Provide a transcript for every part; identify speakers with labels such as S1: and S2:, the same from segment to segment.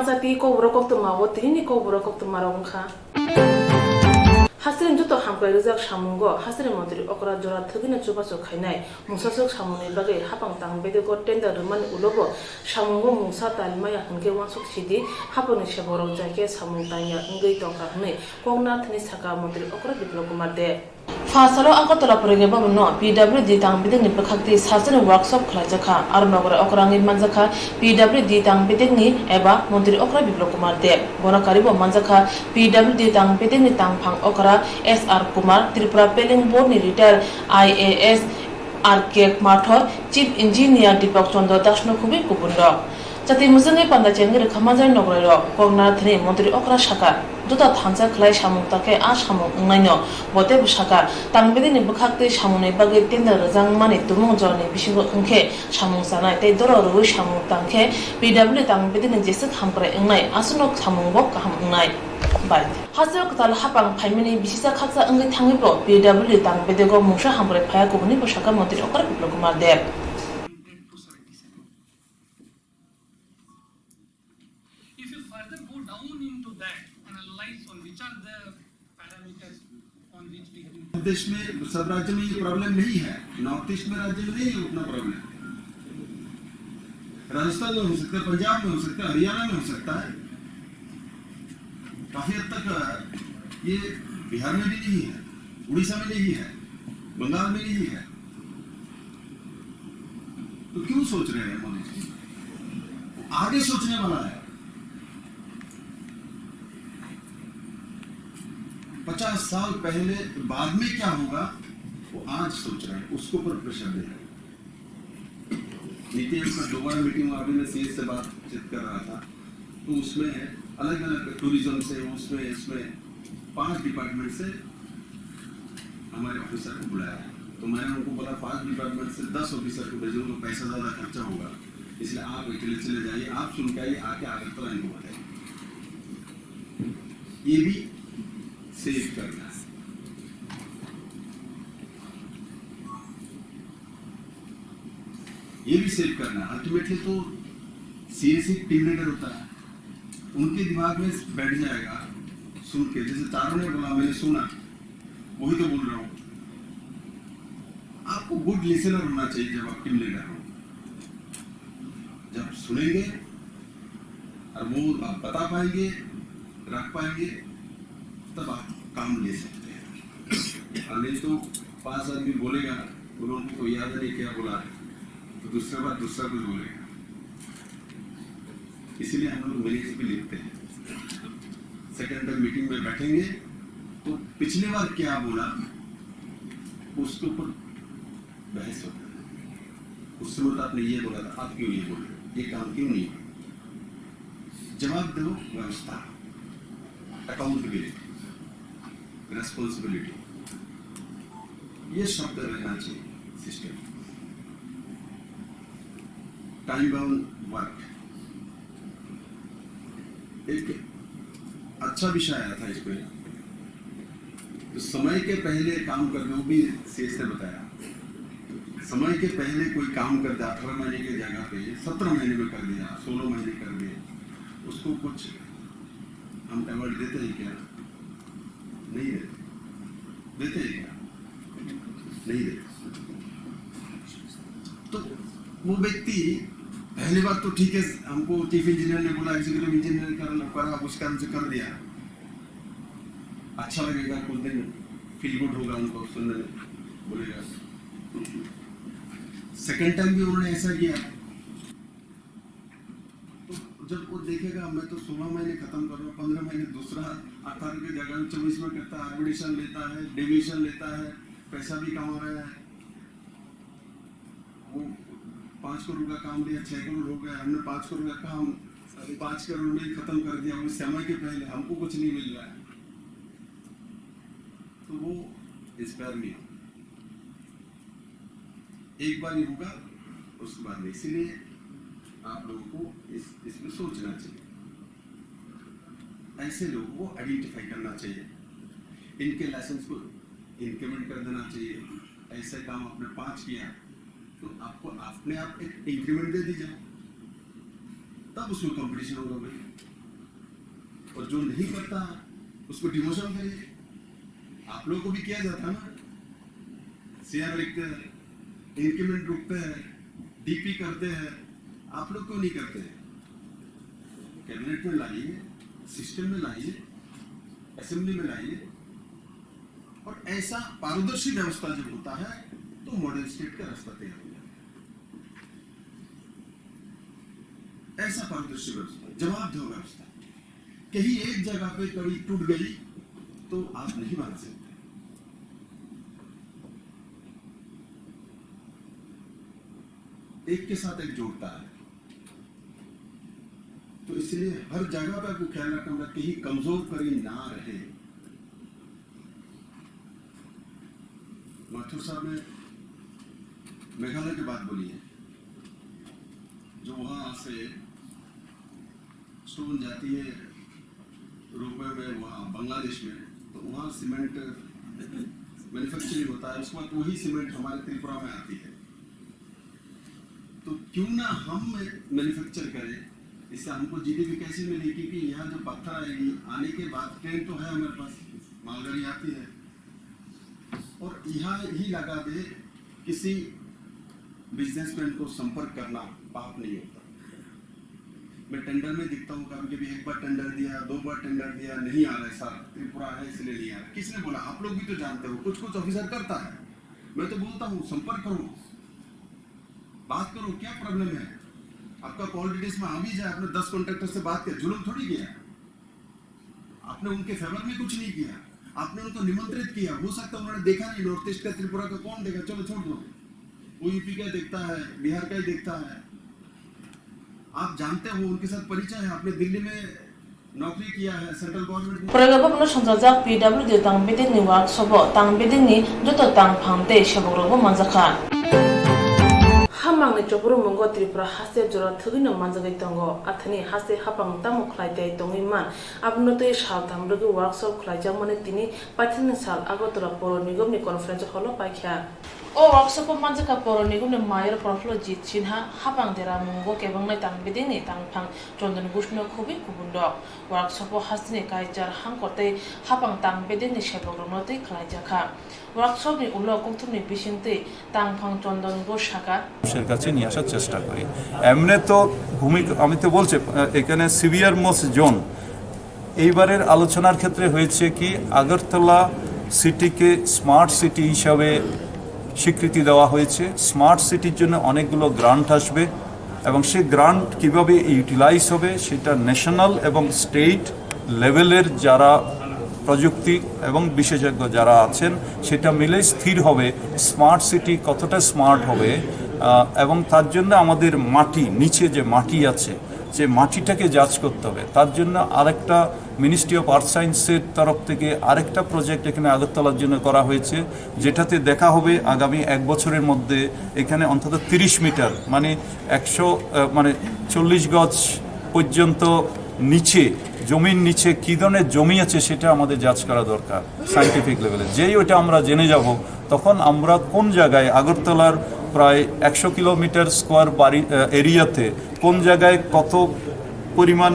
S1: Mangzati ko burokok tu mawo tini ko burokok tu marongkha. Hasrin juto hamkai rizak shamungo hasrin modri okra jora thugina chubaso khainai musasok shamuni bagai hapang tang bede ko tender ruman ulobo shamungo musa talmaya hanke wansuk sidi haponi sheborok jaike samung tanya ngai tongka hnei kongna thni saka modri okra diplo kumar de Fasalo Ankotala Purigeba no PWD Tang Bidding Nipakti Sassan workshop Klajaka Arnogre Okrangi Manzaka PWD Tang Bidding Eba Mundri Okra Biblokumar De Bonakaribo Manzaka PWD Tang Bidding Tang Pang Okra SR Kumar Tripura Pelling Board ni retire IAS RK Mathor Chief Engineer Deepak Chandra Dashno Kubi Kubundo Jati Muzangi Panda Chengir Kamazar Nogrero Kogna Thri Mundri Okra Shaka Duta Thansa Klai Shamung Take Ashamung Ngaino Bote Bushaka Tangbedi ni Bukakti Shamune Bagi Tinder Zang Mani Tumung Joni Bishingo Unke Shamung Sanai Te Doro Ru Shamung Tanke PW Tangbedi ni Jesik Hampre Ngai Asunok Shamung Bok Ham Ngai Bai Hasel Katal Hapang Paimini Bisisa Katsa Ngai Tangibo PW Tangbedi Go Musha Hampre Paya Kubuni Bushaka Motri Okra Biblokumar Deb
S2: If you further go down into that, analyze on which are the parameters on which we can.
S3: देश में सब राज्य में ये problem नहीं है, north east में राज्य में नहीं है उतना प्रॉब्लम। राजस्थान में हो सकता है, पंजाब में हो सकता है, हरियाणा में हो सकता है। काफी हद तक ये बिहार में भी नहीं है, उड़ीसा में नहीं है, बंगाल में नहीं है। तो क्यों सोच रहे हैं मोदी जी? आगे सोचने वाला है। 50 साल पहले बाद में क्या होगा वो आज सोच रहे हैं, उसके ऊपर प्रेशर दे रहे हैं। नीति आयोग का दोबारा मीटिंग में अभी मैं सीएस से बातचीत कर रहा था, तो उसमें अलग अलग टूरिज्म से उसमें इसमें 5 डिपार्टमेंट से हमारे ऑफिसर को बुलाया है। तो मैंने उनको बोला 5 डिपार्टमेंट से 10 ऑफिसर को भेजो, तो पैसा ज्यादा खर्चा होगा, इसलिए आप अकेले चले जाइए, आप सुन के आइए, आके आगरतला इनको बताइए। ये भी सेव करना है। ये भी सेव करना है। अल्टीमेटली तो सीएससी टीम लीडर होता है, उनके दिमाग में बैठ जाएगा सुन के, जैसे चारों ने बोला मैंने सुना, वही तो बोल रहा हूं। आपको गुड लिसनर होना चाहिए जब आप टीम लीडर हो। जब सुनेंगे और वो आप बता पाएंगे, रख पाएंगे, तब आप काम ले सकते हैं। और नहीं तो 5 आदमी बोलेगा, उन्होंने को याद नहीं क्या बोला है, तो दूसरा बार दूसरा कुछ बोलेगा। इसीलिए हम लोग मिनट्स भी लिखते हैं। सेकेंड टाइम मीटिंग में बैठेंगे तो पिछली बार क्या बोला उसके ऊपर बहस होता है। उस समय आपने ये बोला था, आप क्यों ये बोले, ये काम क्यों नहीं, जवाब दो। व्यवस्था, अकाउंटेबिलिटी, रेस्पॉन्सिबिलिटी, ये शब्द रहना चाहिए सिस्टम। टाइम बाउंड वर्क एक अच्छा विषय आया था इसमें, तो समय के पहले काम करना, वो भी सीएस ने बताया। समय के पहले कोई काम कर दिया 18 महीने की जगह पे 17 महीने में कर दिया, 16 महीने कर दिया, उसको कुछ हम अवार्ड देते हैं क्या? नहीं देते हैं क्या? नहीं देते। तो वो व्यक्ति पहली बात तो ठीक है, हमको चीफ इंजीनियर ने बोला एग्जीक्यूटिव इंजीनियर करा, उसका हमसे कर दिया, अच्छा लगेगा, कुछ दिन फील गुड होगा उनको सुनने में, बोलेगा। सेकेंड टाइम भी उन्होंने ऐसा किया, तो जब वो देखेगा मैं तो 16 महीने खत्म कर रहा हूँ, 15 महीने दूसरा 18 की जगह 24 में करता है, आर्बिट्रेशन लेता है, डिविजन लेता है, पैसा भी कमा रहा है। वो 5 करोड़ का काम लिया, 6 करोड़ हो गया, हमने 5 करोड़ का काम 5 करोड़ में खत्म कर दिया, उस समय के पहले हमको कुछ नहीं मिल रहा है, तो वो इंस्पायर नहीं हो। एक बार ही होगा, उसके बाद नहीं। इसीलिए आप लोगों को इसमें सोचना चाहिए, ऐसे लोगों को आइडेंटिफाई करना चाहिए, इनके लाइसेंस को इंक्रीमेंट कर देना चाहिए। ऐसे काम आपने 5 किया तो आपको अपने आप एक इंक्रीमेंट दे दीजिए, तब उसमें कंपटीशन होगा भाई। और जो नहीं करता उसको डिमोशन करिए। आप लोगों को भी किया जाता ना, सीआर लिखते हैं, इंक्रीमेंट रुकते हैं, डीपी करते हैं, आप लोग क्यों नहीं करते? कैबिनेट में लाइए, सिस्टम में लाइए, असेंबली में लाइए, और ऐसा पारदर्शी व्यवस्था जब होता है तो मॉडल स्टेट का रास्ता तैयार हो जाता है। ऐसा पारदर्शी व्यवस्था, जवाबदेह व्यवस्था। कहीं एक जगह पे कड़ी टूट गई तो आप नहीं बना सकते। एक के साथ एक जोड़ता है, तो इसलिए हर जगह पर आपको ख्याल रखना होगा कहीं कमजोर कड़ी ना रहे। माथुर साहब ने मेघालय की बात बोली है, जो वहां से स्टोन जाती है रुपए में, वहां बांग्लादेश में, तो वहां सीमेंट मैन्युफैक्चरिंग होता है, उसके बाद वही सीमेंट हमारे त्रिपुरा में आती है। तो क्यों ना हम मैन्युफैक्चर करें, इससे हमको जीडीपी कैसे मिलेगी? क्योंकि यहाँ जो पत्थर आएगी, आने के बाद ट्रेन तो है हमारे पास, मालगाड़ी आती है, और यहाँ ही लगा दे। किसी बिजनेसमैन को संपर्क करना पाप नहीं होता। मैं टेंडर में दिखता हूँ, कभी कभी एक बार टेंडर दिया, 2 बार टेंडर दिया, नहीं आ रहा है सर, त्रिपुरा है इसलिए नहीं आ रहा। किसने बोला? आप लोग भी तो जानते हो, कुछ कुछ ऑफिसर करता है। मैं तो बोलता हूँ संपर्क करो, बात करो, क्या प्रॉब्लम है? आपका पॉलिटिक्स में आ भी जाए, आपने 10 कॉन्ट्रैक्टर से बात किया, जुल्म थोड़ी किया, आपने उनके फेवर में कुछ नहीं किया, आपने उनको निमंत्रित किया। हो सकता है उन्होंने देखा नहीं, नॉर्थ ईस्ट का त्रिपुरा का कौन देखा, चलो छोड़ दो, वो यूपी का देखता है, बिहार का ही देखता है। आप जानते हो, उनके साथ परिचय है, आपने दिल्ली में नौकरी किया है, सेंट्रल गवर्नमेंट।
S1: प्रगबनो संजाजा पीडब्ल्यूडी तांगबेदिं नि वर्कशॉप तांगबेदिं नि जतो तांग फांगते शेबरोबो मानजाखा हामांनि चपरो मंगो त्रिपुरा हासे जरा थगिनो मानजागै तंगो आथनि हासे हापां तामु खलाइते तंगिमान आबनोते साल तामरगो वर्कशॉप खलाइजामने तिनि पाथिनि साल आगरतला पौर निगमनि कॉन्फ्रेंस हॉल पाइखा ओ वर्कशॉप मानजाका पौर निगमनि मायर प्रफ्लो जित सिन्हा हापां देरा मंगो केबंगनाय तांगबेदिं नि तांगफां चंदन गुष्ण खुबि कुबुंदो वर्कशॉप हासनि काइजार हांकते हापां तांगबेदिं नि शेबरोनोते खलाइजाखा वर्कशॉप नि उल्लो कुथुमनि बिसिंते तांगफां चंदन गोशाका
S4: মানুষের কাছে নিয়ে আসার চেষ্টা করি। এমনি তো ভূমিকা আমি তো বলছি এখানে সিভিয়ার মোস্ট জোন এইবারের আলোচনার ক্ষেত্রে হয়েছে কি আগরতলা সিটিকে স্মার্ট সিটি হিসাবে স্বীকৃতি দেওয়া হয়েছে। স্মার্ট সিটির জন্য অনেকগুলো গ্রান্ট আসবে এবং সেই গ্রান্ট কিভাবে ইউটিলাইজ হবে সেটা ন্যাশনাল এবং স্টেট লেভেলের যারা প্রযুক্তি এবং বিশেষজ্ঞ যারা আছেন সেটা মিলে স্থির হবে স্মার্ট সিটি কতটা স্মার্ট হবে। এবং তার জন্য আমাদের মাটি নিচে যে মাটি আছে যে মাটিটাকে জাজ করতে হবে। তার জন্য আরেকটা মিনিস্ট্রি অফ আর্থ সায়েন্সের তরফ থেকে আরেকটা প্রজেক্ট এখানে আগরতলার জন্য করা হয়েছে, যেটাতে দেখা হবে আগামী 1 বছরের মধ্যে এখানে অন্তত 30 মিটার মানে 40 গজ পর্যন্ত নিচে জমির নিচে কী ধরনের জমি আছে সেটা আমাদের জাজ করা দরকার সায়েন্টিফিক লেভেলে। যেই ওটা আমরা জেনে যাব তখন আমরা কোন জায়গায় আগরতলার প্রায় 100 কিলোমিটার স্কোয়ার বাড়ি এরিয়াতে কোন জায়গায় কত পরিমাণ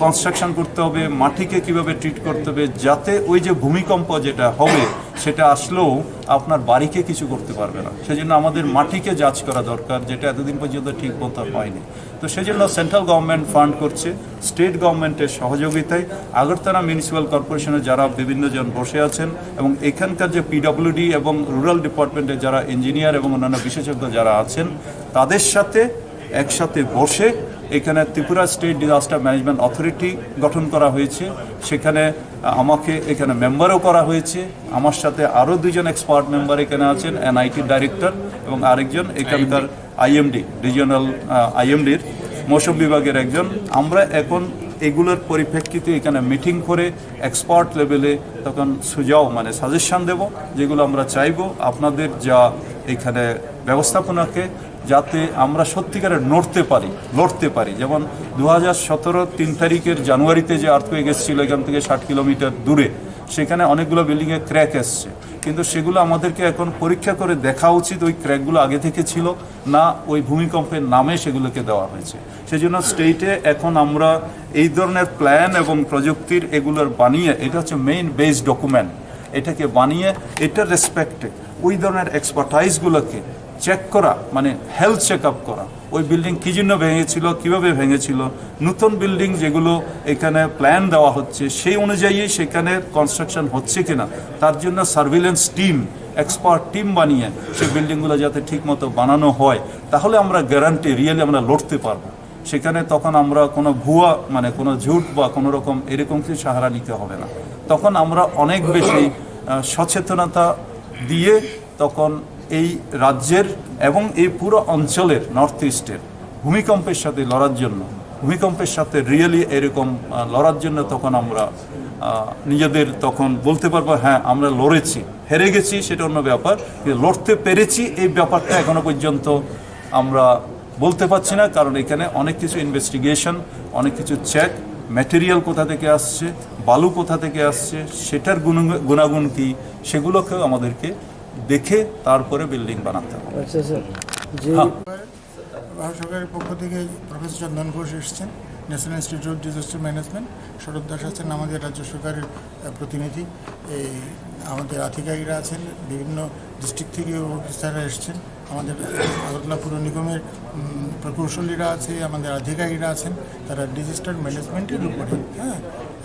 S4: কনস্ট্রাকশন করতে হবে, মাটিকে কিভাবে ট্রিট করতে হবে, যাতে ওই যে ভূমিকম্প যেটা হবে সেটা আসলেও আপনার বাড়িকে কিছু করতে পারবে না। সেজন্য আমাদের মাটিকে জাজ করা দরকার, যেটা এতদিন পর্যন্ত ঠিক মতো হয়নি। তো সেজন্য সেন্ট্রাল গভর্নমেন্ট ফান্ড করছে স্টেট গভর্নমেন্টের সহযোগিতায়। আগরতলা মিউনিসিপ্যাল কর্পোরেশনের যারা বিভিন্ন জন বসে আছেন এবং এখানকার যে পিডব্লিউডি এবং রুরাল ডিপার্টমেন্টের যারা ইঞ্জিনিয়ার এবং অন্যান্য বিশেষজ্ঞ যারা আছেন তাদের সাথে একসাথে বসে এখানে Tripura state disaster management authority গঠন করা হয়েছে। সেখানে আমাকে এখানে মেম্বারও করা হয়েছে। আমার সাথে আরও 2 জন এক্সপার্ট মেম্বার এখানে আছেন, এনআইটি ডাইরেক্টর এবং আরেকজন এখানকার আইএমডি রিজিওনাল আইএমডির মৌসুম বিভাগের একজন। আমরা এখন এগুলোর পরিপ্রেক্ষিতে এখানে মিটিং করে এক্সপার্ট লেভেলে তখন সুঝাও মানে সাজেশন দেব, যেগুলো আমরা চাইব আপনাদের যা এখানে ব্যবস্থাপনাকে যাতে আমরা সত্যিকারের লড়তে পারি। যেমন 2017 3 তারিখের জানুয়ারিতে যে আর্থকুয়েক এসেছিল এখান থেকে 60 কিলোমিটার দূরে, সেখানে অনেকগুলো বিল্ডিংয়ে ক্র্যাক এসছে। কিন্তু সেগুলো আমাদেরকে এখন পরীক্ষা করে দেখা উচিত ওই ক্র্যাকগুলো আগে থেকে ছিল না ওই ভূমিকম্পের নামে সেগুলোকে দেওয়া হয়েছে। সেই জন্য স্টেটে এখন আমরা এই ধরনের প্ল্যান এবং প্রযুক্তির এগুলোর বানিয়ে, এটা হচ্ছে মেইন বেস ডকুমেন্ট, এটাকে বানিয়ে এটার রেসপেক্টে ওই ধরনের এক্সপার্টাইজগুলোকে চেক করা, মানে হেলথ চেক আপ করা, ওই বিল্ডিং কী জন্য ভেঙেছিল, কীভাবে ভেঙেছিল, নতুন বিল্ডিং যেগুলো এখানে প্ল্যান দেওয়া হচ্ছে সেই অনুযায়ী সেখানে কনস্ট্রাকশন হচ্ছে কিনা, তার জন্য সার্ভিলেন্স টিম, এক্সপার্ট টিম বানিয়ে সেই বিল্ডিংগুলো যাতে ঠিকমতো বানানো হয়, তাহলে আমরা গ্যারান্টি রিয়েলি আমরা লড়তে পারবো। সেখানে তখন আমরা কোনো ভুয়া, মানে কোনো ঝুট বা কোনো রকম এরকম কিছু সাহারা নিতে হবে না। তখন আমরা অনেক বেশি সচেতনতা দিয়ে তখন এই রাজ্যের এবং এই পুরো অঞ্চলের নর্থ ইস্টের ভূমিকম্পের সাথে লড়ার জন্য, ভূমিকম্পের সাথে রিয়েলি এরকম লড়ার জন্য তখন আমরা নিজেদের তখন বলতে পারবো হ্যাঁ আমরা লড়েছি, হেরে গেছি সেটা অন্য ব্যাপার, কিন্তু লড়তে পেরেছি এই ব্যাপারটা এখনো পর্যন্ত আমরা বলতে পারছি না। কারণ এখানে অনেক কিছু ইনভেস্টিগেশন, অনেক কিছু চেক, ম্যাটেরিয়াল কোথা থেকে আসছে, বালু কোথা থেকে আসছে, সেটার গুণাগুণ কী, সেগুলোকেও আমাদেরকে দেখে তারপরে বিল্ডিং বানাতে হবে।
S5: আচ্ছা স্যার,
S6: ভারত সরকারের পক্ষ থেকে প্রফেসর চন্দন ঘোষ এসেছেন, national institute of disaster management, Sharat Das আছেন আমাদের রাজ্য সরকারের প্রতিনিধি, এই আমাদের আধিকারিকরা আছেন, বিভিন্ন ডিস্ট্রিক্ট থেকে অফিসাররা এসেছেন, আমাদের আগরতলা পুর নিগমের প্রকৌশলীরা আছে, আমাদের আধিকারিকরা আছেন, তারা ডিজাস্টার ম্যানেজমেন্টের উপরে, হ্যাঁ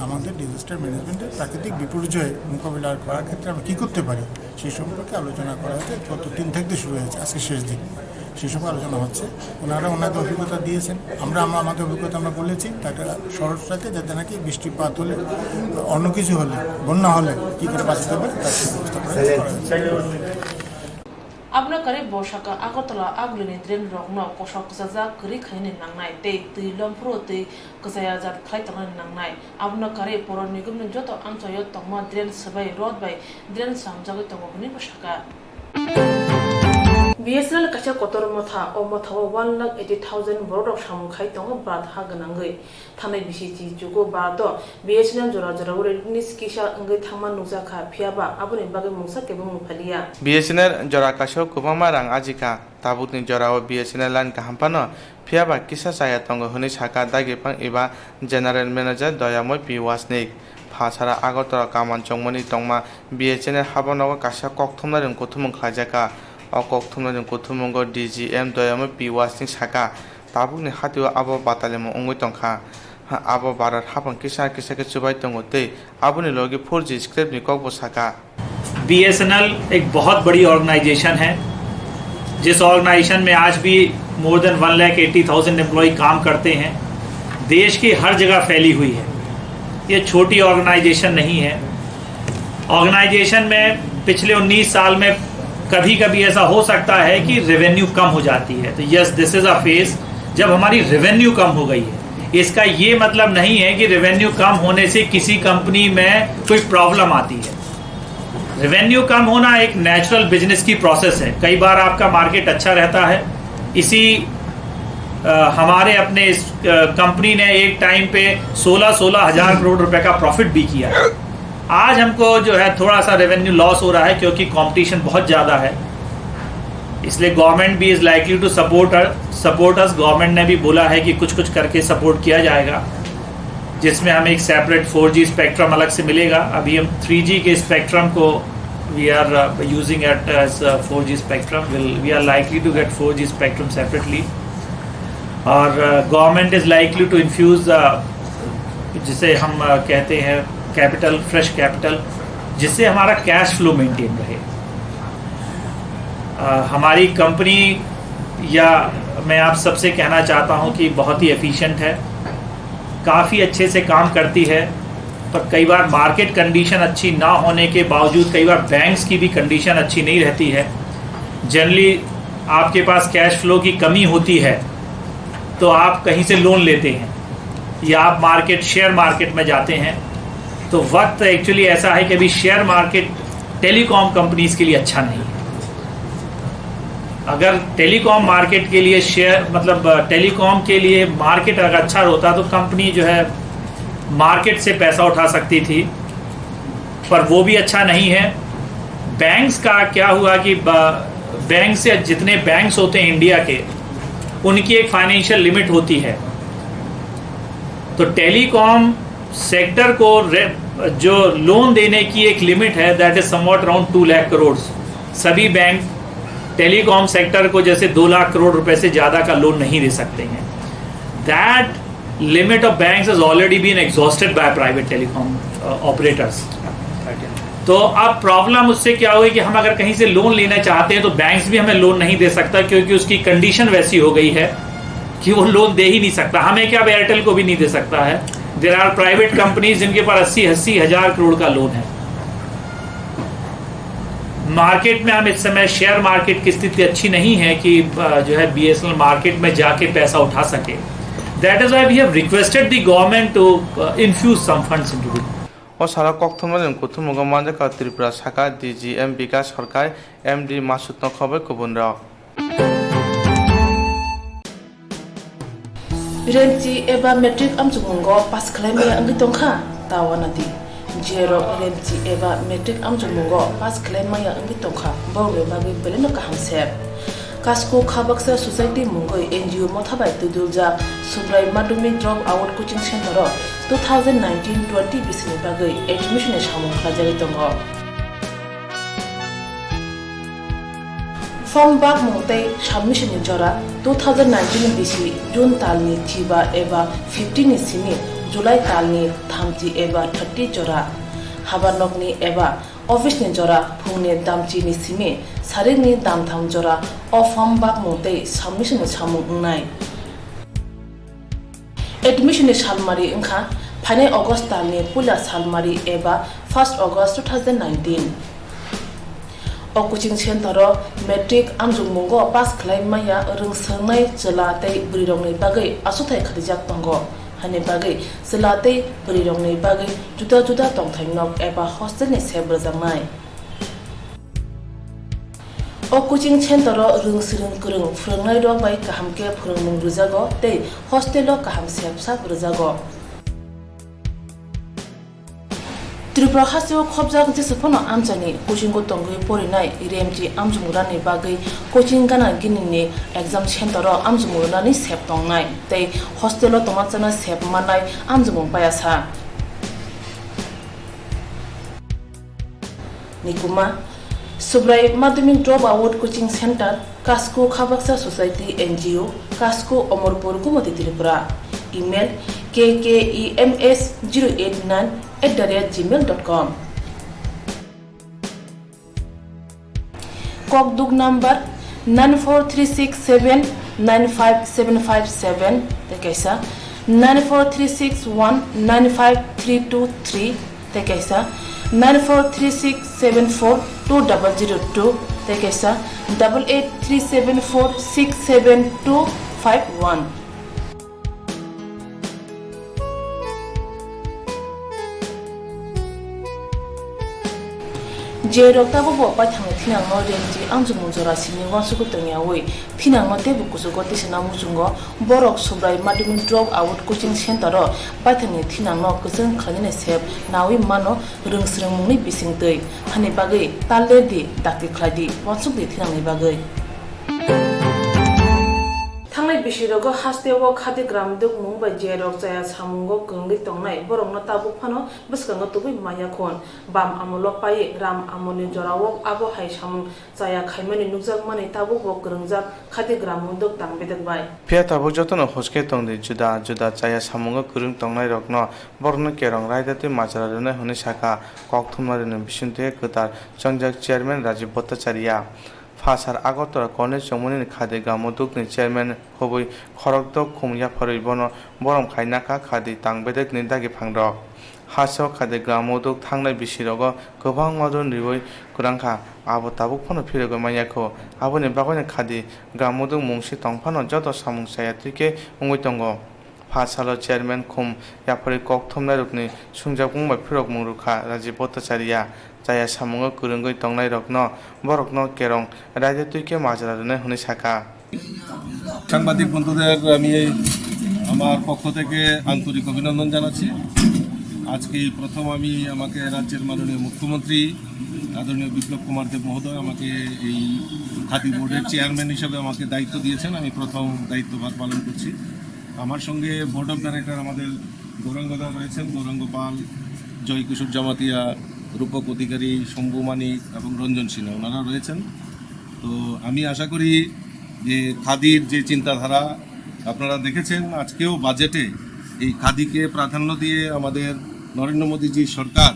S6: আমাদের ডিজাস্টার ম্যানেজমেন্টের প্রাকৃতিক বিপর্যয় মোকাবিলা করার ক্ষেত্রে আমরা কী করতে পারি সেই সম্পর্কে আলোচনা করা হয়েছে। গত 3 থেকে শুরু হয়েছে, আজকে শেষ দিন, সেসব আলোচনা হচ্ছে। ওনারা ওনাদের অভিজ্ঞতা দিয়েছেন, আমরা আমাদের অভিজ্ঞতা আমরা বলেছি, তাকে শহরটাকে যাতে নাকি বৃষ্টিপাত হলে, অন্য কিছু হলে, বন্যা হলে কী করে বাঁচাতে পারে তার ব্যবস্থা করা হয়েছে।
S1: Abna kare boshaka Agartala agluni dren rogno koshak kasaza kri khaine nangnai te tui lompro te kasaya jat khai tangan nangnai abna kare poro nigum joto amchayo tongma dren sabai rod bai dren samjago tongogni boshaka BSNL kacha kotor motha o motha 1,80,000 borok samkhai tongo brat ha ganangai thanai bisi ji jugo bardo BSNL jora jora ure niskisha ngai thama nuja kha phiaba abuni bage mungsa kebung phalia
S7: BSNL jora kasho kubama rang ajika tabukni jora o BSNL lan kahampano phiaba kisa saya tongo huni saka dagi pang iba general manager doyamoy Piwasnik phasara Agartala kaman chongmani tongma BSNL habonago kasha kokthomna rung kothumung khlajaka অকক থুমনাজং কোথুমঙ্গ DGM দয়াম পিওয়াসিং সাকা তাবুকনি হাতিও আবো বাতালেম অঙ্গই টংখা আবো বারার হাপং কিসা কিসাকে চুবাই টংগতে আবুনি লগে 4G स्क्रिप्ट नि ककबो साका
S8: BSNL एक बहुत बड़ी ऑर्गेनाइजेशन है जिस ऑर्गेनाइजेशन में आज भी मोर देन 1,80,000 एम्प्लॉय काम करते हैं। देश की हर जगह फैली हुई है, ये छोटी ऑर्गेनाइजेशन नहीं है। ऑर्गेनाइजेशन में पिछले 19 साल में कभी कभी ऐसा हो सकता है कि रेवेन्यू कम हो जाती है, तो yes this is a phase जब हमारी रेवेन्यू कम हो गई है। इसका ये मतलब नहीं है कि रेवेन्यू कम होने से किसी कंपनी में कोई प्रॉब्लम आती है। रेवेन्यू कम होना एक नेचुरल बिजनेस की प्रोसेस है। कई बार आपका मार्केट अच्छा रहता है। इसी हमारे अपने इस कंपनी ने एक टाइम पे 16 हज़ार करोड़ रुपए का प्रॉफिट भी किया। आज हमको जो है थोड़ा सा रेवेन्यू लॉस हो रहा है क्योंकि कंपटीशन बहुत ज़्यादा है, इसलिए गवर्नमेंट भी is likely to support us. Government ने भी बोला है कि कुछ कुछ करके सपोर्ट किया जाएगा, जिसमें हमें एक सेपरेट 4G स्पेक्ट्रम अलग से मिलेगा। अभी हम 3G के स्पेक्ट्रम को we are using it as 4G spectrum, we are likely to get 4G spectrum separately. और government is likely to infuse जिसे हम कहते हैं कैपिटल, फ्रेश कैपिटल, जिससे हमारा कैश फ्लो मेंटेन रहे। हमारी कंपनी, या मैं आप सबसे कहना चाहता हूं कि बहुत ही एफिशिएंट है, काफ़ी अच्छे से काम करती है। पर कई बार मार्केट कंडीशन अच्छी ना होने के बावजूद कई बार बैंक्स की भी कंडीशन अच्छी नहीं रहती है। जनरली आपके पास कैश फ्लो की कमी होती है तो आप कहीं से लोन लेते हैं या आप शेयर मार्केट में जाते हैं। तो वक्त एक्चुअली ऐसा है कि अभी शेयर मार्केट टेलीकॉम कंपनीज के लिए अच्छा नहीं है। अगर टेलीकॉम मार्केट के लिए टेलीकॉम के लिए मार्केट अगर अच्छा होता तो कंपनी जो है मार्केट से पैसा उठा सकती थी, पर वो भी अच्छा नहीं है। बैंक्स का क्या हुआ कि बैंक से जितने बैंक्स होते हैं इंडिया के, उनकी एक फाइनेंशियल लिमिट होती है। तो टेलीकॉम सेक्टर को जो लोन देने की एक लिमिट है, that is somewhat around 2 lakh crore. सभी बैंक टेलीकॉम सेक्टर को जैसे 2 लाख करोड़ रुपए से ज़्यादा का लोन नहीं दे सकते हैं। That limit of banks has already been exhausted by private telecom operators. तो अब प्रॉब्लम उससे क्या हुई कि हम अगर कहीं से लोन लेना चाहते हैं तो बैंक्स भी हमें लोन नहीं दे सकता, क्योंकि उसकी कंडीशन वैसी हो गई है कि वो लोन दे ही नहीं सकता। हमें क्या, एयरटेल को भी नहीं दे सकता है। देयर आर प्राइवेट कंपनीज जिनके पास 80 हजार करोड़ का लोन है। मार्केट में हम इस समय शेयर मार्केट की स्थिति अच्छी नहीं है कि जो है BSNL मार्केट में जाके पैसा उठा सके। That is why we have requested the government to infuse some funds into it.
S7: और सारा कक्थुम कुथुमुग मानजा त्रिपुरा शाखा DGM विकास सरकार MD मासुद नखबे कुबुन रक
S1: रेमची एबा मेट्रिक आमजुमुंगो पास खालामनाया अंगि दंखा दावानादि जेरो रेमची एबा मेट्रिक आमजुमुंगो पास खालामनाया अंगि दंखा बौले बागै बेलेनो काहामसेब कास्को खाबक्सा सोसाइटी मुंगै NGO मथाबाय तुदुलजा सुब्राय माध्यमिक ड्रप आउट कोचिं सेन्टर 2019-20 बिसिनि बागै एडमिशन सामु खालामजायै दङ। फर्म बाग मुंगतै सबमिशन जरा 2019 बिसि जून तालनि थिबा एबा 15 नि सिनि जुलाई तालनि 30 एबा 30 जरा हाबानकनि एबा ऑफिसनि जरा फुंनि दामचिनि सिनि सारिनि दामथाम जरा अ फर्म बाग मुंगतै सबमिशन सामु उंनाय एडमिशन सालमारि ओंखा फाइने अगस्त तालनि पुला सालमारि एबा 1 अगस्त 2019 अ कोचिं सेन्टर मेट्रिक आमजुमुंगो पास खालामनाया रोंसोनाय जलातै बुरिरंनि बागै आसुथाय खालिजाक दंग हानि बागै जलातै बुरिरंनि बागै जुदा जुदा दंथायनक एबा हस्टेलनि सेब रोजांनाय अ कोचिं सेन्टर रोंसोरों गोरों फोरोंनाय दं बाय गाहामके फोरोंमुं रोजागो तै हस्टेल गाहाम सेबसाब रोजागो। त्रिपुरा हासिव खबजाक जेसेफोनो आमजानि कोचिंगो तंगै परिनाय रेमची आमजुमुरानि बागै कोचिं गाना गिनिनि एग्जाम सेन्टर आमजुमुरानि सेब दंनाय तै हस्टेल तमाचाना सेब मानाय आमजुमुं पायासा निकुमा सुब्राय माध्यमिक ड्रप आउट कोचिं सेन्टर कास्को खाबक्सा सोसाइटी NGO कास्को Amarpur Gumti Tripura email kkems089@gmail.com Kokduk number 9436795757 tekaisa 9436195323 tekaisa 9436742002 tekaisa 8837467251 जे रक्ताबो बाय थांनो थिनांगो रेमची आमजुमुं जरा सिनि वासुगो तंयावै थिनांगो तेबु कुसुगो तिसना मुजुंगो बरक सुब्राय माध्यमिक drop out coaching centre bye थांनो थिनांगो गोजों खालामनाय सेब नावै मानो रोंसोरोंमुंनि बिसिंतै हानि बागै ताललेदि दाक्ति खलादि वासुगदि थिनांनाय बागै थांनाय बिसिरगो हास्तेवो खादि ग्रामदुक मुंबाय जेरक जाया सामुंगो गंगै तंनाय बरंनो ताबुक फानो बसकांगो तुबै माया खोन बाम आमलो पाये राम आमनि जरावो आबो हाय सामुं जाया खायमानि नुकजाक माने ताबुक बो गरंजाक खादि ग्रामदुक तांबेदक बाय
S7: फिया ताबुक जतन होसके तंदि जुदा जुदा जाया सामुंगो गुरुं तंनाय रकनो बरनो केरं रायदाति माजरारने हनि शाखा कक्थुमारने बिसुनते कतार संजाक चेयरमैन राजीव भट्टाचार्य फासार आगरतला कलेज जमुनी खादी ग्रामोद्योगनि चेयरमैन हबई खरगदक खुमया फरै बनो बरम खायनाका खादी तांबेदक निदागि फांदक हासो खादी ग्रामोद्योग थांनाय बिसिरगो गोबां मदन रिवै कुरांखा आबो ताबुक फनो फिरगो मायाखौ आबोनि बागैनो खादी ग्रामोद्योग मुंसि तंफानो जत सामुंसायात्रिके उंगै दंगो फासालो चेयरमैन खुम याफरै कक्थमनाय रुकनि सुंजाक बुंबाय फिरक मुरुखा राजीव भट्टाचार्य जाया सामुंगो गुरुंगै तंनाय रकनो बरकनो केरं रायदातुइके माजरारने हनि शाखा
S5: সাংবাদিক বন্ধুদের আমি আমার পক্ষ থেকে আন্তরিক অভিনন্দন জানাচ্ছি। আজকে প্রথম আমি আমাকে রাজ্যের মাননীয় মুখ্যমন্ত্রী আদরণীয় বিপ্লব কুমার দেব মহোদয় আমাকে এই খাদি বোর্ডের চেয়ারম্যান হিসেবে আমাকে দায়িত্ব দিয়েছেন। আমি প্রথম দায়িত্বভার পালন করছি। আমার সঙ্গে বোর্ড অফ ডাইরেক্টর আমাদের গৌরাঙ্গদা রয়েছেন, গৌরাঙ্গ পাল, জয়কিশোর জামাতিয়া, রূপক অধিকারী, শম্ভু মানিক এবং রঞ্জন সিনহা ওনারা রয়েছেন। তো আমি আশা করি যে খাদির যে চিন্তাধারা আপনারা দেখেছেন, আজকেও বাজেটে এই খাদিকে প্রাধান্য দিয়ে আমাদের নরেন্দ্র মোদীজি সরকার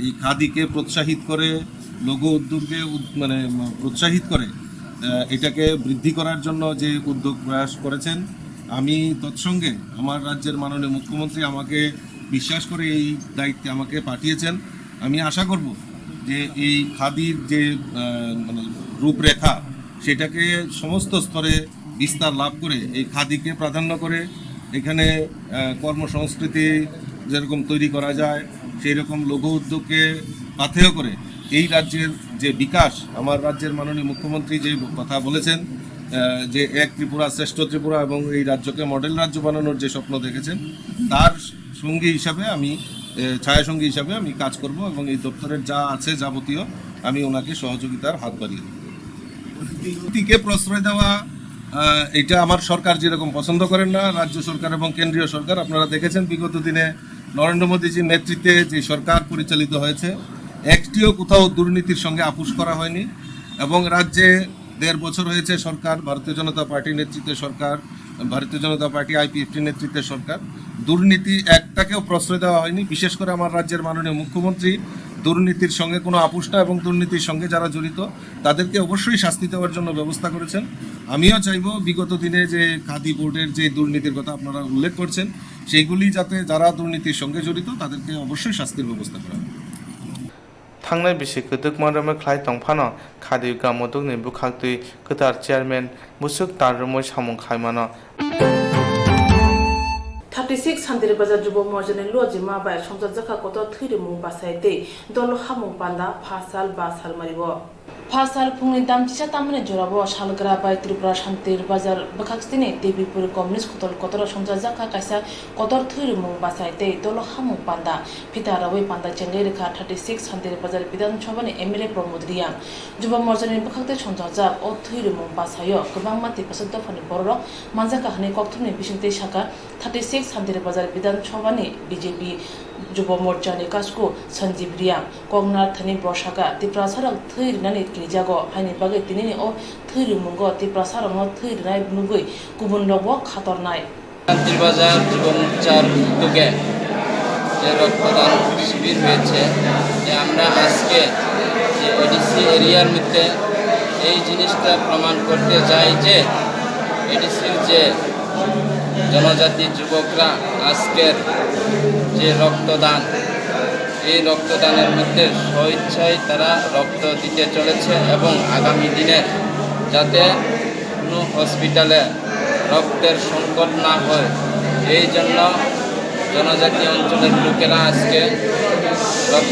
S5: এই খাদিকে প্রোৎসাহিত করে, লঘু উদ্যোগকে প্রোৎসাহিত করে এটাকে বৃদ্ধি করার জন্য যে উদ্যোগ প্রয়াস করেছেন, আমি তৎসঙ্গে আমার রাজ্যের মাননীয় মুখ্যমন্ত্রী আমাকে বিশ্বাস করে এই দায়িত্বে আমাকে পাঠিয়েছেন। আমি আশা করব যে এই খাদির যে রূপরেখা সেটাকে সমস্ত স্তরে বিস্তার লাভ করে এই খাদিকে প্রাধান্য করে এখানে কর্মসংস্কৃতি যেরকম তৈরি করা যায় সেই রকম লঘু উদ্যোগকে পাথেয় করে এই রাজ্যের যে বিকাশ, আমার রাজ্যের মাননীয় মুখ্যমন্ত্রী যে কথা বলেছেন যে এক ত্রিপুরা শ্রেষ্ঠ ত্রিপুরা এবং এই রাজ্যকে মডেল রাজ্য বানানোর যে স্বপ্ন দেখেছেন, তার সঙ্গী হিসাবে আমি ছায়াসঙ্গী হিসাবে আমি কাজ করব এবং এই দপ্তরের যা আছে যাবতীয় আমি ওনাকে সহযোগিতার হাত বাড়িয়ে দেব। নীতিকে প্রশ্রয় দেওয়া এটা আমার সরকার যেরকম পছন্দ করেন না, রাজ্য সরকার এবং কেন্দ্রীয় সরকার আপনারা দেখেছেন বিগত দিনে নরেন্দ্র মোদীজির নেতৃত্বে যে সরকার পরিচালিত হয়েছে, একটিও কোথাও দুর্নীতির সঙ্গে আপোষ করা হয়নি এবং রাজ্যে 1.5 বছর হয়েছে সরকার, ভারতীয় জনতা পার্টির নেতৃত্বে সরকার, ভারতীয় জনতা পার্টি আইপিএফটির নেতৃত্বে সরকার, দুর্নীতি একটাকেও প্রশ্রয় দেওয়া হয়নি। বিশেষ করে আমার রাজ্যের মাননীয় মুখ্যমন্ত্রী দুর্নীতির সঙ্গে কোনো আপোষ না এবং দুর্নীতির সঙ্গে যারা জড়িত তাদেরকে অবশ্যই শাস্তি দেওয়ার জন্য ব্যবস্থা করেছেন। আমিও চাইব বিগত দিনে যে খাদি বোর্ডের যে দুর্নীতির কথা আপনারা উল্লেখ করছেন সেইগুলি যাতে যারা দুর্নীতির সঙ্গে জড়িত তাদেরকে অবশ্যই শাস্তির ব্যবস্থা করা হয়।
S7: थांनाय बिसि कुदुक मरम ख्लाय तंफानो खादी गामोदुकनि बुखाक्तुइ गोथार chairman बुसुक तारुमै सामुं खायमानो
S1: 36 Sandiri Bazar Jubo Mojane Loji Mabai Somza Jaka Koto Thirimu Basaite Dolo Hamu Panda Phasal Basal Maribo Phasal Pungni Dam Tisha Tamne Jorabo Shalgra Bai Tripura Shantir Bazar Bakakstine Debipur Communist Kotol Kotora Somza Jaka Kaisa Kotor Thirimu Basaite Dolo Hamu Panda Pitarawe Panda Chengerika 36 Sandiri Bazar Bidan Chobani MLA Promodriam Jubo Mojane Bakakte Somza Jak O Thirimu Basayo Gobang Mati Pasada Fani Borro Manjaka Hane Koktune Bishinte Shaka 36 Sandiri Bazar Bidan Chobani BJP Jubo Morchani Kasku Sanjeev Riam Kongnar Thani Broshaka Tiprasara Thirinani Kirijago Hani Bagay Tinini O Thirimungo Tiprasara No Thirinai Nugui Kubun Robo Khatornai
S9: Sandiri Bazar Jubo Morchar Udoge যে রক্তদান শিবির হয়েছে, যে আমরা আজকে যে ADC এরিয়ার মধ্যে এই জিনিসটা প্রমাণ করতে চাই যে এডিসির যে জনজাতি যুবকরা আজকের যে রক্তদান, এই রক্তদানের মধ্যে স্বেচ্ছায় তারা রক্ত দিতে চলেছে এবং আগামী দিনে যাতে কোনো হসপিটালে রক্তের সংকট না হয় এই জন্য জনজাতি অঞ্চলের লোকেরা আজকে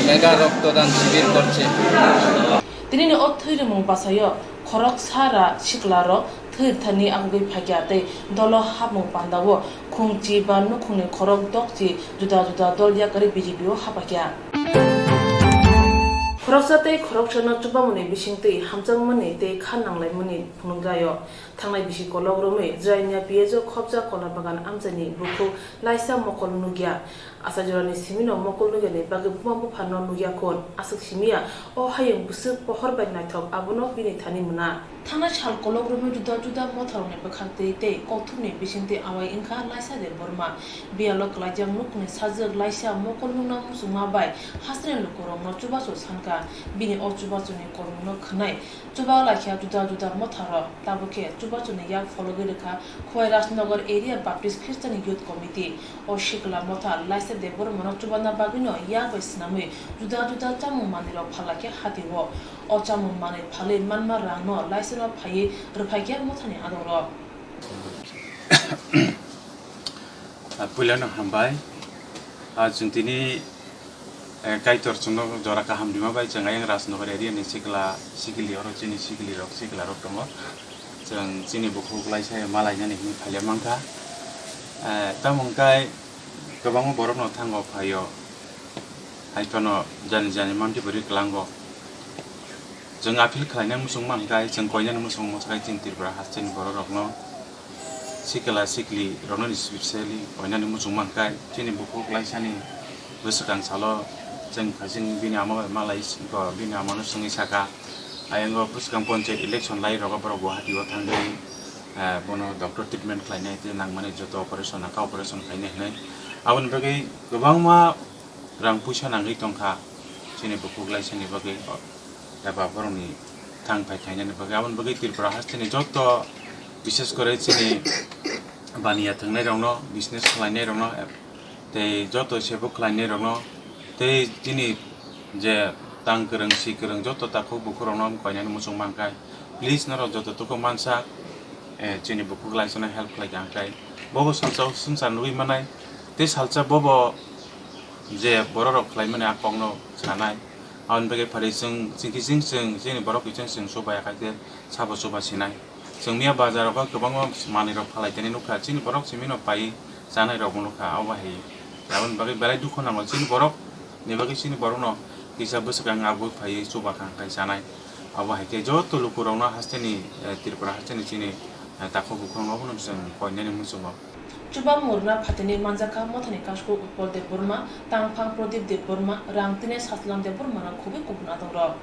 S9: মেগা রক্তদান শিবির করছে।
S1: তিনি অথৈরিমু বাসায় খরক সারা শিকলারো থৈরথানি আগুই ফাইয়াতে দল হামু পান্দাও খুংচি বা নুখুনি খরক দকচি জুদা জুদা দলিয়া করে বিজেপিও হাপাকিয়া খরকসাতে খরকসনা চুবামনি বিসিংতে হামজাংমনি তে খাননাंलायमनि फुनुगायो थांनाय बिसि कलग्रमै जायनिया पिएजो खबजा कला बागान आमजानि बुखौ लाइसा मकल नुगिया आसाजरानि सिमिनो मकल नुगियानि बागे बुमाबु फानो नुगिया कोन आसक सिमिया अ हायं बुसु पहर बाय नायथक आबुनो बिनि थानि मुना थांनाय साल कलग्रमै जुदा जुदा मथरनि बखांते ते कथुनि बिसिंते आवाय इंखा लाइसा दे बर्मा बियालो क्लाजम नुकनि साजक लाइसा मकल नुना मुसुमा बाय हास्रे लुकरम न चुबासो सानका बिनि अ चुबासुनि करमुनो खनाय चुबा लाखिया जुदा जुदा मथर ताबुके चुबाचुनि या फलोगे रेखा खोय राजनगर एरिया बाप्टिस्ट ख्रिस्टान यूथ कमिटी अ शिकला मथा लाइसा दे बर्मा चुबाना बागिनो या बैसनामै जुदा जुदा चामु मानिरो फालाके हातिवो अ चामु माने फाले मानमा रानो लाइसा फाये रफाइया मथानि आदरो
S10: पुलानो हामबाय जों दिनै गाइतर जोंनो जराका हामदिमा बाय जों आयं राजनगर एरियानि सिगिलियाव जोंनि सिगिलियाव दङ जों जोंनि बुखौ लाइसाय मालायनानै फालिया मांखा दा मंखाय गोबां बर'नो थांगो फायो आइफानो जानि मानथि बोरै क्लांगो जों आपिल खालायनाय मुसुं मानगाय जों गयनानै मुसुं मसाय जों त्रिपुरा हास्टेलनि बर' रगनो सिकेला सिकलि रगनो स्पेसियेलि गयनानै मुसुं मानगाय जोंनि बुकु लाइसानि गोसोखां साल' जों जों बिनि आमा मालाय बिनि आमानो सोङै साखा आयंगो गोसोखां पन्चायत इलेक्सन लाइ रगा बर' गुवाहाटीयाव थांदों बनो डक्टर ट्रिटमेन्ट खालायनाय नांमाने जत अपारेशन आखा अपारेशन खालायनाय होनाय आबोनि बागै गोबां मा रां फैसा नाङै दंखा जोंनि बुकु लाइसानि बागै एबा बर'नि थांफाय थायनायनि बागै आबोनि बागै त्रिपुरा हास्टेलनि जत बिसेस करे जोंनि बानिया थांनाय रंनो बिजनेस खालायनाय रंनो ते जत सेबो खालायनाय रंनो ते दिनै जे तां गोरों सि गोरों जत ताखौ बुकु रंनो गयनानै मुसुं मानगाय प्लिज नर जत तुको मानसा जोंनि बुकु लाइसानो हेल्प खालायगांखाय बबो सालसाव संसार नुयै मानाय ते सालसा बबो जे बर' रग खालायमाने आकंनो सानाय आउन बागै फारि जों जोंनि बर' किजों सबायाखै साबो सभा सिनाय जों मिया बाजारावबा गोबां मानि रग फालायदेनाय नुखा जोंनि बर' सिमिनो पाइ जानाय रग नुखा आवबाहि आउन बागै बेलाय दुखु नांगौ जोंनि बर' नेबागै जोंनि बर' न किसा बोसोगां आबो फाइ सभा खांखाय जानाय आवबाहि जत लुकुरावनो हास्टेलनि त्रिपुरा हास्टेलनि जोंनि ताखौ बुखांनावनो जों गयनानै मुसुं
S1: Chuba Murna Patini Manzaka Motani Kashko Upol de Burma, Tangpang Prodip de Burma, Rangtine Satlam de Burma, Kubi Kupnadoro.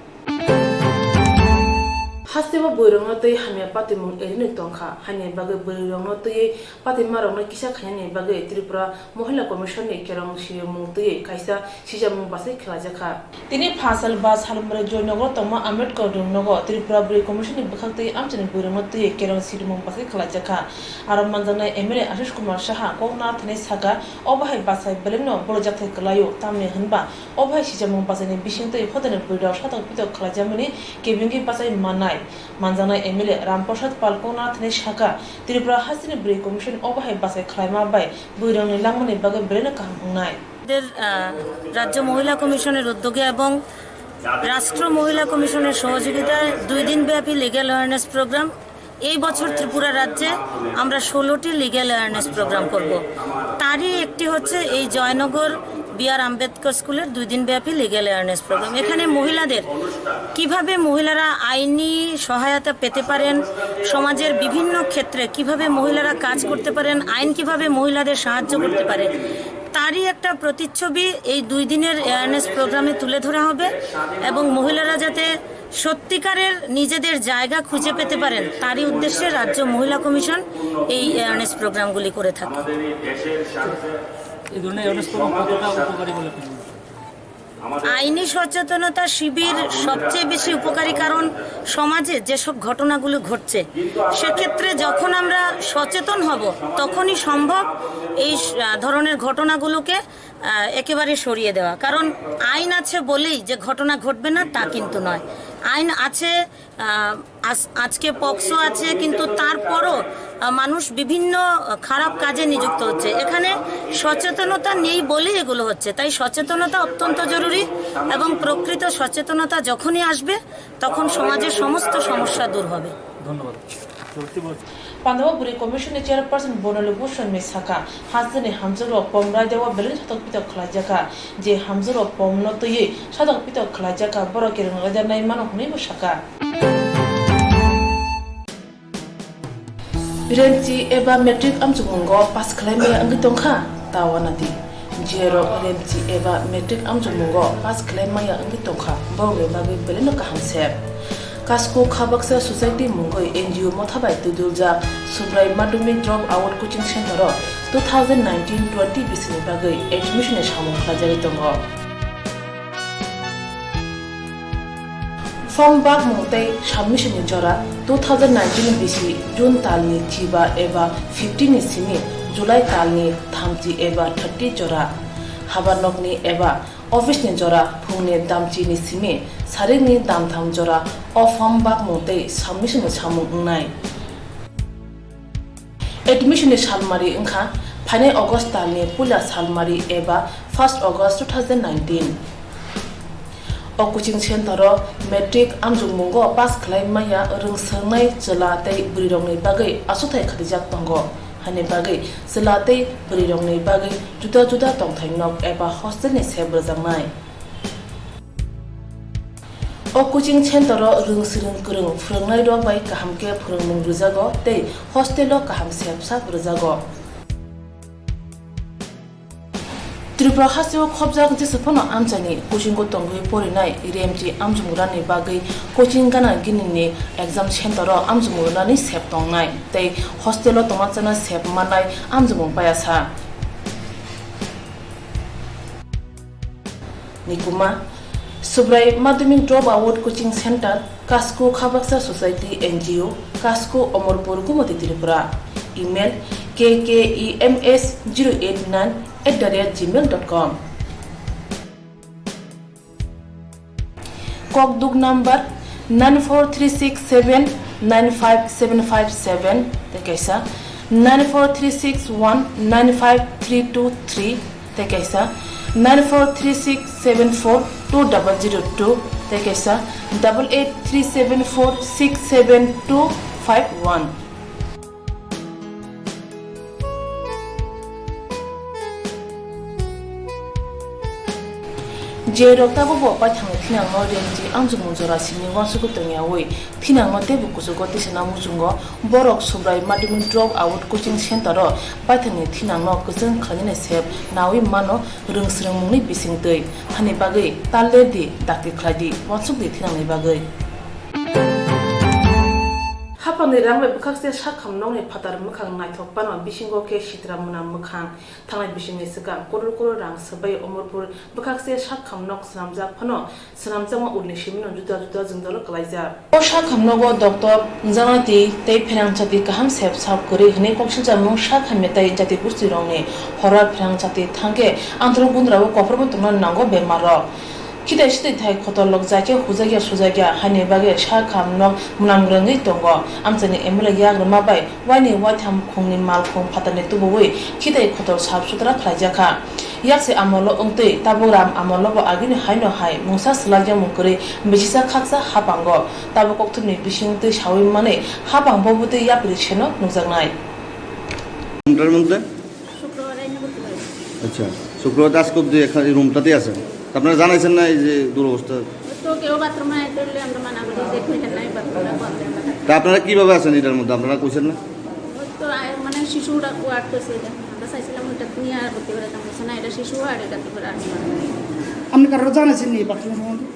S1: Hasteva Burunga to Hamia Patimun Erin Tonka, Hane Bagay Burunga to ye, Patimarona Kisa Kane Bagay Tripura, Mohila Commission, Kerong Shimuti, Kaisa, Shijamu Basik Rajaka. Tini Pasal Bas Halmara Jonogo, Toma, Amet Kodum Nogo, Tripura Bri Commission, Bakati, Amjan Burunga to ye, Kerong Shimu Basik Rajaka, Aramanzana Emre Ashkumar Shaha, Kona Tanesaka, Obahai Basai Beleno, Bolojate Kalayo, Tamne Hanba, Obahai Shijamu Basani Bishinte, Hotan Buddha, Shut of Pito Kalajamani, giving Basai Manai. Manzana Emile Ramposhat Palkona Taneshaka, Tripura Hasini Bri Commission Obahai Basai Klima by Burani Lamani Baga Brenaka Munai.
S11: রাজ্য মহিলা কমিশনের উদ্যোগে এবং রাষ্ট্র মহিলা কমিশনের সহযোগিতায় 2 দিনব্যাপী লিগ্যাল অ্যাওয়ারনেস প্রোগ্রাম এই বছর ত্রিপুরা রাজ্যে আমরা 16টি লিগ্যাল অ্যাওয়ারনেস প্রোগ্রাম করব তারই একটি হচ্ছে এই জয়নগর বিআর আম্বেদকর স্কুলের 2 দিনব্যাপী লিগ্যাল অ্যাওয়ারনেস প্রোগ্রাম এখানে মহিলাদের কিভাবে মহিলারা আইনি সহায়তা পেতে পারেন সমাজের বিভিন্ন ক্ষেত্রে কিভাবে মহিলারা কাজ করতে পারেন আইন কিভাবে মহিলাদের সাহায্য করতে পারে তারই একটা প্রতিচ্ছবি এই 2 দিনের অ্যাওয়ারনেস প্রোগ্রামে তুলে ধরা হবে এবং মহিলারা যাতে সত্যিকারের নিজেদের জায়গা খুঁজে পেতে পারেন তারই উদ্দেশ্যে রাজ্য মহিলা কমিশন এই অ্যাওয়ারনেস প্রোগ্রামগুলি করে থাকে এই ধরনের অ্যাওয়ারনেস প্রোগ্রাম কতটা উপকারী বলে আইনি সচেতনতা শিবির সবচেয়ে বেশি উপকারী কারণ সমাজে যেসব ঘটনাগুলো ঘটছে সেক্ষেত্রে যখন আমরা সচেতন হব তখনই সম্ভব এই ধরনের ঘটনাগুলোকে একেবারে সরিয়ে দেওয়া কারণ আইন আছে বলেই যে ঘটনা ঘটবে না তা কিন্তু নয় আইন আছে আজকে পক্সো আছে কিন্তু তারপরও মানুষ বিভিন্ন খারাপ কাজে নিযুক্ত হচ্ছে এখানে সচেতনতা নেই বলেই এগুলো হচ্ছে তাই সচেতনতা অত্যন্ত জরুরি এবং প্রকৃত সচেতনতা যখনই আসবে তখন সমাজের সমস্ত সমস্যা দূর হবে ধন্যবাদ
S1: Pandava Buri Commission Chairperson Bonalu Bhushan Misaka, Hasani Hamzuro Pom Rajawa Belin Shatok Pito Klajaka, J Hamzuro Pom Notoye, Shatok Pito Klajaka, Borokir Rajanai Mano Hunibusaka. Renzi Eba Metric Amzumungo, Pascalame Angitonka, Tawanati. Jero Renzi Eba Metric Amzumungo, Pascalame Angitonka, Borwe Babi Belinoka Hamser. Kasko Kabaksa Society Mungoi NGO Motabai Tudulja Subrai Madumi Drop Out Coaching Center 2019-20 Bisini Bagai Admission Shamon Klajari Tongo. From Bag Montai Submission Jora 2019 BC June Talni Tiba Eva 15 Sini July Talni Thamti Eva 30 Jora Habanokni Eva Office ni jora phungni damchi ni simi sari ni damtham jora ofam bak mote submission ni samung nai admission ni salmari ingkha phane august talni pula salmari eba 1st August 2019 o coaching center ro metric amjungmungo pass khlai maya rungsangnai chela tei burirong ni bagai asuthai khadijak tongo Hane bagai selate berirong ni bagai juda tongthainok eba hostel ni sebel jamai O coaching center rung sirung kurung phurungnai rok bai kaham ke phurungmung rujago tei hostel o kaham sepsa rujago. Tripura hasio khobjak jesaphano amchani coaching ko tongui porinai RMG amjumurani bagai coaching gana ginini exam center o amjumurani sep tongnai tei hostel o tomachana sep manai amjumung payasa. Nikuma Subrai Madhyamik Dropout Coaching Center Kasko Khabaksa Society NGO Kasko Omorpur Gumati Tripura. Email kkems089@gmail.com. Kokduk number 943679557 tekaisa 943619532 tekaisa 943674202 tekaisa 8837467251. Je rokta bo pa thang thinang no renji amjung jora sini wansuku tongya oi thinang no tebu kusugo tisena mujungo borok subrai Madhyamik Dropout Coaching Center ro paithani thinang no kusung khanine sep nawi mano rungsrung mungni bisingtei hani bagai talle di dakti khladi wansuk di thinang ni bagai Hapani rangbai bukakse shakham nongni phatar mukhang naithokpano bisingo ke shitramuna mukhang thangnai bisingni sika koror rang sabai Omorpur bukakse shakham nok sramjak phano sramjama ulni shimino juda jingdalo kalaija o shakham nogo doctor janati tei pherang chati kaham sep sap kori hne kokshja mung shakham metai jati pusti rongni hora pherang chati thangke antro gundrawo koprbo tungna nango bemaro Kita sih thai kotor log jake hujagya sujagya hani bage shakham nok munamgrangei tongo amchani emla yak rama bai wani watham khungni mal khung phatane tuboi kita kotor sab sutra khlaijaka yakse amolo ongtei taburam amolo bo agini haino hai mungsa slagya mungkore besisa khaksa hapango tabu kokthuni bisingte sawi mane hapang bobute yapri cheno nungjangnai
S12: রুমটার মধ্যে আচ্ছা শুক্রবার আজকে অব্দি এখানে রুমটাতে আছে আপনারা জানাইছেন না এই যে দুরবস্থা
S13: তো কেউ বাথরুমে আইতে আমরা মানা করি যে খুঁজে নাই বাথরুমে বন্ধ
S12: তা আপনারা কিভাবে আছেন এটার মধ্যে আপনারা কইছেন না
S13: তো মানে শিশুরা ওয়ার্ড করছে এটা আমরা চাইছিলাম ওইটা নিয়ে আর ভর্তি করে বলছে না এটা শিশু আর এটা করে আসবে
S14: আপনি কারো জানাইছেন নি বাথরুম সম্বন্ধে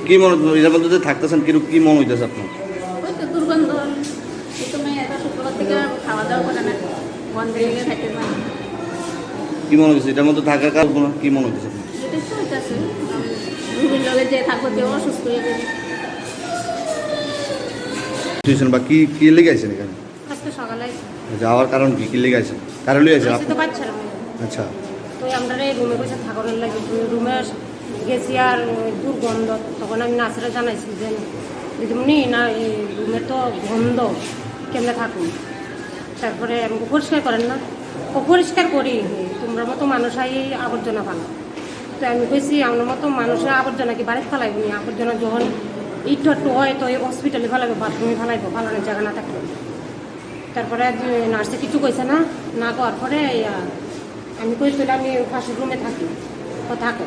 S12: কি মনে এটার মধ্যে থাকতেছেন কি মনে হইতেছে আপনার
S13: ওই তো দুর্গন্ধ এই তো মেয়েরা শুক্রবার থেকে খাওয়া দাওয়া করে না বন্ধ হয়ে খাইতে পারে
S12: কি মনে হচ্ছে এটার মধ্যে থাকার কারণ কি মনে হচ্ছে
S13: এটাই তো হইতাছে রুগীর লগে যে থাকবো যে অসুস্থ হয়ে যাবে
S12: টিউশন বা কি লেগে আছেন এখানে
S13: আজকে সকালে
S12: যাওয়ার কারণ কি লেগে আছেন কারণ লই আছেন
S13: তো বাচ্চারা
S12: আচ্ছা
S13: তো আমরা এই রুমে বসে থাকার লাগে রুমে গেছি আর দুর্গন্ধ তখন আমি নার্সরা জানাইছি যে দিদিমণি না এই রুমে তো গন্ধ কেমনে থাকুন তারপরে আমাকে পরিষ্কার করেন না ও পরিষ্কার করি তোমরা মতো মানুষ এই আবর্জনা ফালো তো আমি কইছি আমার মতো মানুষের আবর্জনা কি বাড়িতে ফেলাইব নি আবর্জনা যখন ইট হয় তো এই হসপিটালে ফেলাইবো বাথরুমে ফেলাইবো ফালানোর জায়গা না থাকলে তারপরে নার্সে কিছু কইছে না করার পরে আমি কইছিল আমি পাশের রুমে থাকি তো থাকো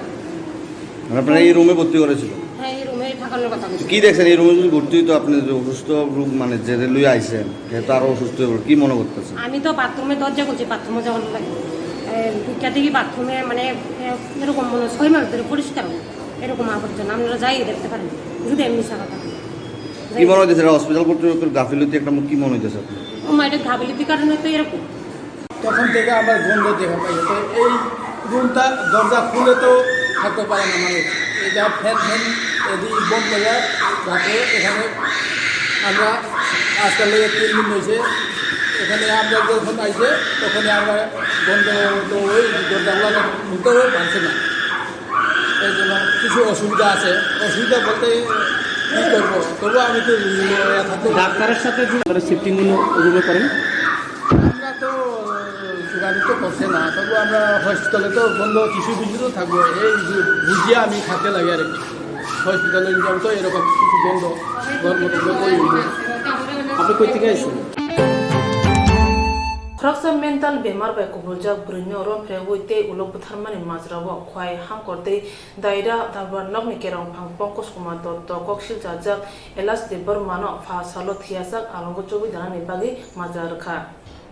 S12: আপনারা এই রুমে ভর্তি করেছিল
S13: হ্যাঁ এই রুমে থাকার কথা
S12: কি দেখছেন এই রুমে যদি ভর্তি হইতো আপনি যে অসুস্থ রোগ মানে যে লই আইছেন যেহেতু আরো অসুস্থ হয়ে কি মনে করতেছেন
S13: আমি তো বাথরুমে দরজা করছি বাথরুমে যাওয়ার লাগে দুইটা থেকে বাথরুমে মানে এরকম মনে 6 মাস ধরে পরিষ্কার এরকম আবর্জনা আপনারা যাই দেখতে পারেন যদি এমনি সারা থাকে
S12: কি মনে হইতেছে হসপিটাল কর্তৃপক্ষের গাফিলতি একটা কি মনে হইতেছে আপনার
S13: ও মাইটা গাফিলতির কারণে তো এরকম
S14: তখন থেকে আমরা গন্ধ দেখা পাই তো এই রুমটা দরজা খুলে তো থাকতে পারে না মানুষ এই যা ফ্যান এদিকে বন্ধ করে রাখে এখানে আমরা আজকাল 3 দিন হয়েছে এখানে আমরা যখন আইছে তখন আমরা বন্ধ ওই দরজাগুলো খুলতেও পারছে না এই জন্য কিছু অসুবিধা আছে অসুবিধা বলতে কী করবো তবু আমি তো
S2: ডাক্তারের সাথে শিফটিংগুলো রুমে করেন
S14: আমরা তো যোগাযোগ তো করছে না তবু আমরা হসপিটালে তো বন্ধ কিছু তো থাকবো এই বুঝিয়ে আমি থাকতে লাগে আর কি হসপিটালে যাবো তো এরকম কিছু বন্ধ ঘর মতো
S2: আপনি কই থেকে আসছেন
S1: Khraksa mental bemar bai kubuljak brinyo ro phrebuite ulok butharmani mazrawo khwai hangkorte daira darbar nokni kerong phang Pankaj Kumar Dotto kokshil jajak elas de bermano pha salo thiasak alongo chobi dana nibagi mazarkha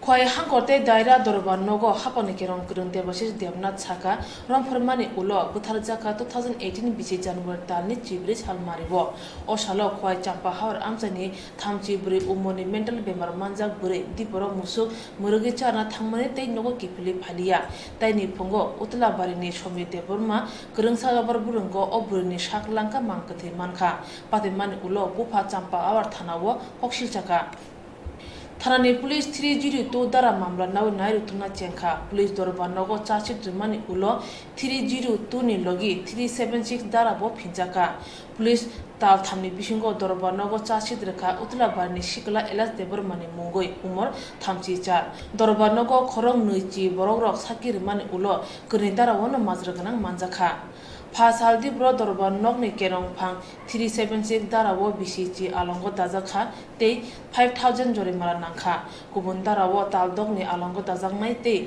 S1: khwai hangkorte daira darbar nogo hapani kerong kurunte basis devnath chaka rom phormani ulo butharjaka 2018 bisi January talni chibri halmaribo o salo khwai champa hawar amsani thamchi buri umoni mental bemar manjak buri diporo musuk murugi charna thangmani tei nogo kipili phalia taini phongo utla barini somite burma kurungsa gabar burungo o burini shaklangka mangkathe mankha patimani ulo bufa champa hawar thanawo kokshil chaka Thanani police 302 dara mamla nawi nairu tuna chengkha police dorba nogo charchit rimani ulo 302 ni logi 376 dara bo phinjaka police tal thamni bisingo dorba nogo charchit rekha utla barni shikla elas debor mani mungoi umor thamchi char dorba nogo khorong nuichi borok rok sakir mani ulo kurni dara wono majraganang manjakha Pasaldi bro dorba nokni kerong phang 376 dara wo bisichi alongo dajakha tei 5000 jori mara nangkha kubun dara wo taldokni alongo dajaknai tei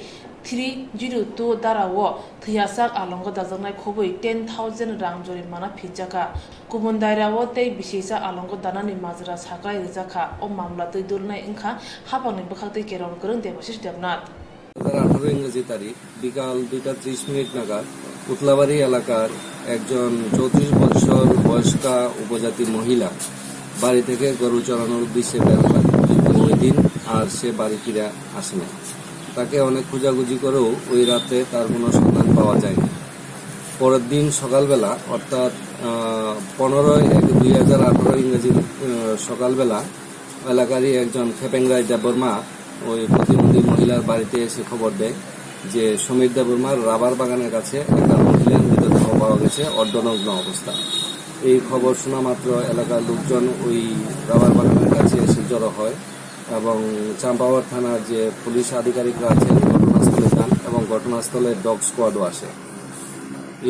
S1: 302 dara wo thiasak alongo dajaknai khobui 10000 rang jori mana phijaka kubun daira wo tei bisisa alongo danani majra sakai rijakha o mamla tei dulnai ingkha hapani bkhakti kerong kurung debasis devnath
S15: 2018 ইংরেজি তারিখ বিকাল 2:30 নাগাদ উতলাবাড়ি এলাকার একজন 34 বছর বয়স্কা উপজাতি মহিলা বাড়ি থেকে গরু চড়ানোর উদ্দেশ্যে বের হয় ওই দিন আর সে বাড়ি ফিরে আসে না তাকে অনেক খোঁজাখুঁজি করেও ওই রাতে তার কোনো সন্ধান পাওয়া যায়নি পরের দিন সকালবেলা অর্থাৎ 15/1/2018 ইংরেজি সকালবেলা এলাকারই একজন খেপেংরাই দেববর্মা ওই প্রতিবন্ধী মহিলার বাড়িতে এসে খবর দেয় যে সমীর দেববর্মার রাবার বাগানের কাছে একটা মহিলার মৃতদেহ পাওয়া গেছে অর্ধনগ্ন অবস্থা এই খবর শোনা মাত্র এলাকার লোকজন ওই রাবার বাগানের কাছে এসে জড়ো হয় এবং চাম্পাওয়ার থানার যে পুলিশ আধিকারিকরা আছেন ঘটনাস্থলে যান এবং ঘটনাস্থলে ডগ স্কোয়াডও আসে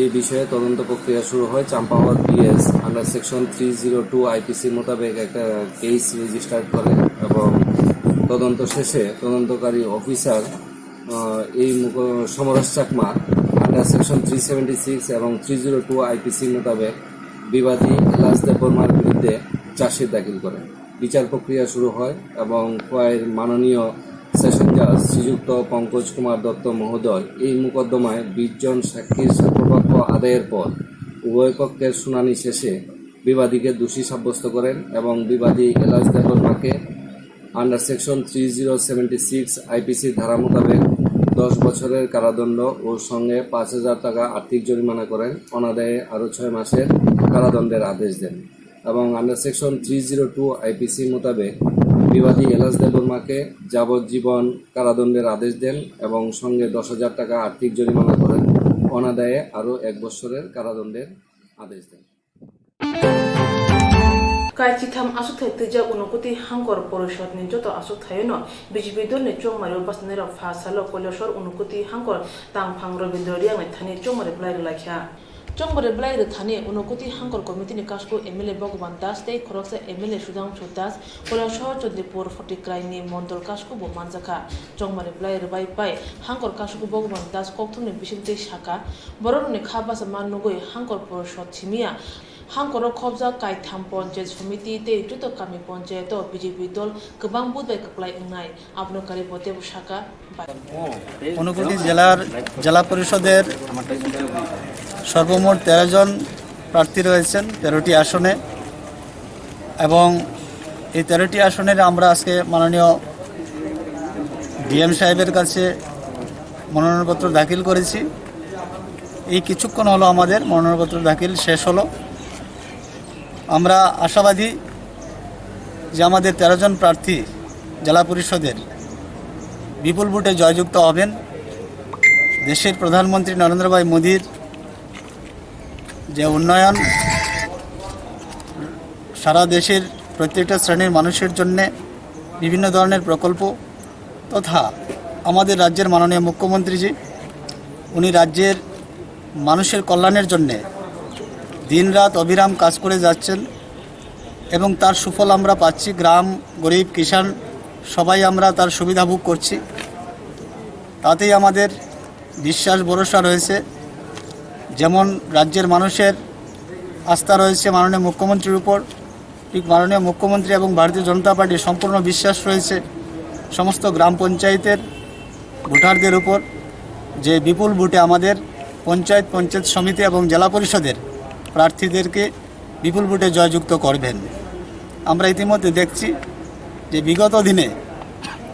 S15: এই বিষয়ে তদন্ত প্রক্রিয়া শুরু হয় চাম্পাওয়ার পিএস আন্ডার সেকশন 302 আইপিসি মোতাবেক একটা কেস রেজিস্টার করে এবং তদন্ত শেষে তদন্তকারী অফিসার এই সমরস চাকমা আন্ডার সেকশন 376 এবং 302 আইপিসি মোতাবেক বিবাদী এলাস দেববর্মার বিরুদ্ধে চার্জশিট দাখিল করেন বিচার প্রক্রিয়া শুরু হয় এবং খোয়াইয়ের মাননীয় সেশন জাজ শ্রীযুক্ত পঙ্কজ কুমার দত্ত মহোদয় এই মোকদ্দমায় 20 জন সাক্ষীর সাক্ষ্যপক্ষ আদায়ের পর উভয় পক্ষের শুনানি শেষে বিবাদীকে দোষী সাব্যস্ত করেন এবং বিবাদী এলাস দেববর্মাকে আন্ডার সেকশন 3076 আইপিসি ধারা মোতাবেক 10 বছরের কারাদণ্ড ও সঙ্গে 5000 টাকা আর্থিক জরিমানা করেন অনাদায়ে আরও 6 মাসের কারাদণ্ডের আদেশ দেন এবং আন্ডার সেকশন 302 আইপিসি মোতাবেক বিবাদী এলাস দেববর্মাকে যাবজ্জীবন কারাদণ্ডের আদেশ দেন এবং সঙ্গে 10,000 টাকা আর্থিক জরিমানা করেন অনাদায়ে আরও 1 বছরের কারাদণ্ডের আদেশ দেন
S1: Kaichitham asuk thai tija unukuti hangkor porishod ni joto asuk thayono BJP dol ni chongmari opasnera phasalo koleshor unukuti hangkor tangphang robindoriang ni thani chongmari blai lakhya chongmari blai ru thani unukuti hangkor committee ni kasku MLA Bhagwan Das tei khoroksa MLA Sudam Chodas koleshor Chodipur Fotikrai ni mondol kasku bo manjaka chongmari blai ru bai hangkor kasku Bhagwan Das kokthumni bisingte shaka borok ni khabasa mannugoi hangkor porishod chimia Hangkoro khobja kaitham panchayat samiti tei juto kami panchayat BJP dol gobang budbai kaplai ungnai abnokari bote shaka
S16: Unakoti জেলার জেলা পরিষদের সর্বমোট 13 জন প্রার্থী রয়েছেন 13টি আসনে এবং এই 13টি আসনের আমরা আজকে মাননীয় ডিএম সাহেবের কাছে মনোনয়নপত্র দাখিল করেছি এই কিছুক্ষণ হলো আমাদের মনোনয়নপত্র দাখিল শেষ হলো আমরা আশাবাদী যে আমাদের 13 জন প্রার্থী জেলা পরিষদের বিপুল ভোটে জয়যুক্ত হবেন দেশের প্রধানমন্ত্রী নরেন্দ্র ভাই মোদির যে উন্নয়ন সারা দেশের প্রত্যেকটা শ্রেণীর মানুষের জন্য বিভিন্ন ধরনের প্রকল্প তথা আমাদের রাজ্যের মাননীয় মুখ্যমন্ত্রীজি উনি রাজ্যের মানুষের কল্যাণের জন্য দিনরাত অবিরাম কাজ করে যাচ্ছেন এবং তার সুফল আমরা পাচ্ছি গ্রাম গরিব কিষাণ সবাই আমরা তার সুবিধা ভোগ করছি তাতেই আমাদের বিশ্বাস ভরসা রয়েছে। যেমন রাজ্যের মানুষের আস্থা রয়েছে মাননীয় মুখ্যমন্ত্রীর উপর, ঠিক মাননীয় মুখ্যমন্ত্রী এবং ভারতীয় জনতা পার্টির সম্পূর্ণ বিশ্বাস রয়েছে সমস্ত গ্রাম পঞ্চায়েতের ভোটারদের উপর, যে বিপুল ভোটে আমাদের পঞ্চায়েত সমিতি এবং জেলা পরিষদের প্রার্থীদেরকে বিপুল ভোটে জয়যুক্ত করবেন। আমরা ইতিমধ্যে দেখছি যে বিগত দিনে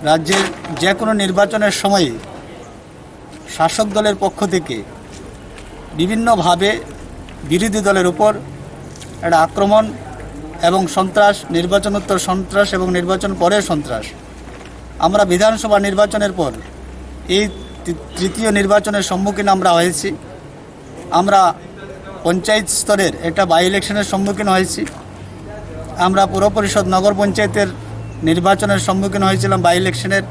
S16: রাজ্যের যে কোনো নির্বাচনের সময়ে শাসক দলের পক্ষ থেকে বিভিন্নভাবে বিরোধী দলের উপর একটা আক্রমণ এবং সন্ত্রাস, নির্বাচনোত্তর সন্ত্রাস এবং নির্বাচন পরের সন্ত্রাস। আমরা বিধানসভা নির্বাচনের পর এই তৃতীয় নির্বাচনের সম্মুখীন আমরা হয়েছি। আমরা পঞ্চায়েত স্তরের একটা বাই ইলেকশনের সম্মুখীন হয়েছি। আমরা পুর পরিষদ, নগর পঞ্চায়েতের নির্বাচনের সম্মুখীন হয়েছিলাম বাই ইলেকশনের,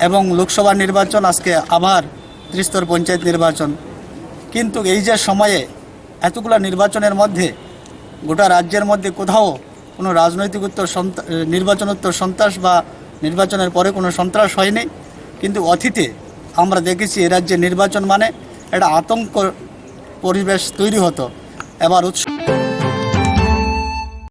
S16: এবং লোকসভা নির্বাচন, আজকে আবার ত্রিস্তর পঞ্চায়েত নির্বাচন। কিন্তু এই যে সময়ে এতগুলো নির্বাচনের মধ্যে গোটা রাজ্যের মধ্যে কোথাও কোনো রাজনৈতিক নির্বাচনোত্তর সন্ত্রাস বা নির্বাচনের পরে কোনো সন্ত্রাস হয়নি। কিন্তু অতীতে আমরা দেখেছি এ রাজ্যে নির্বাচন মানে একটা আতঙ্ক পরিবেশ তৈরি হতো। এবার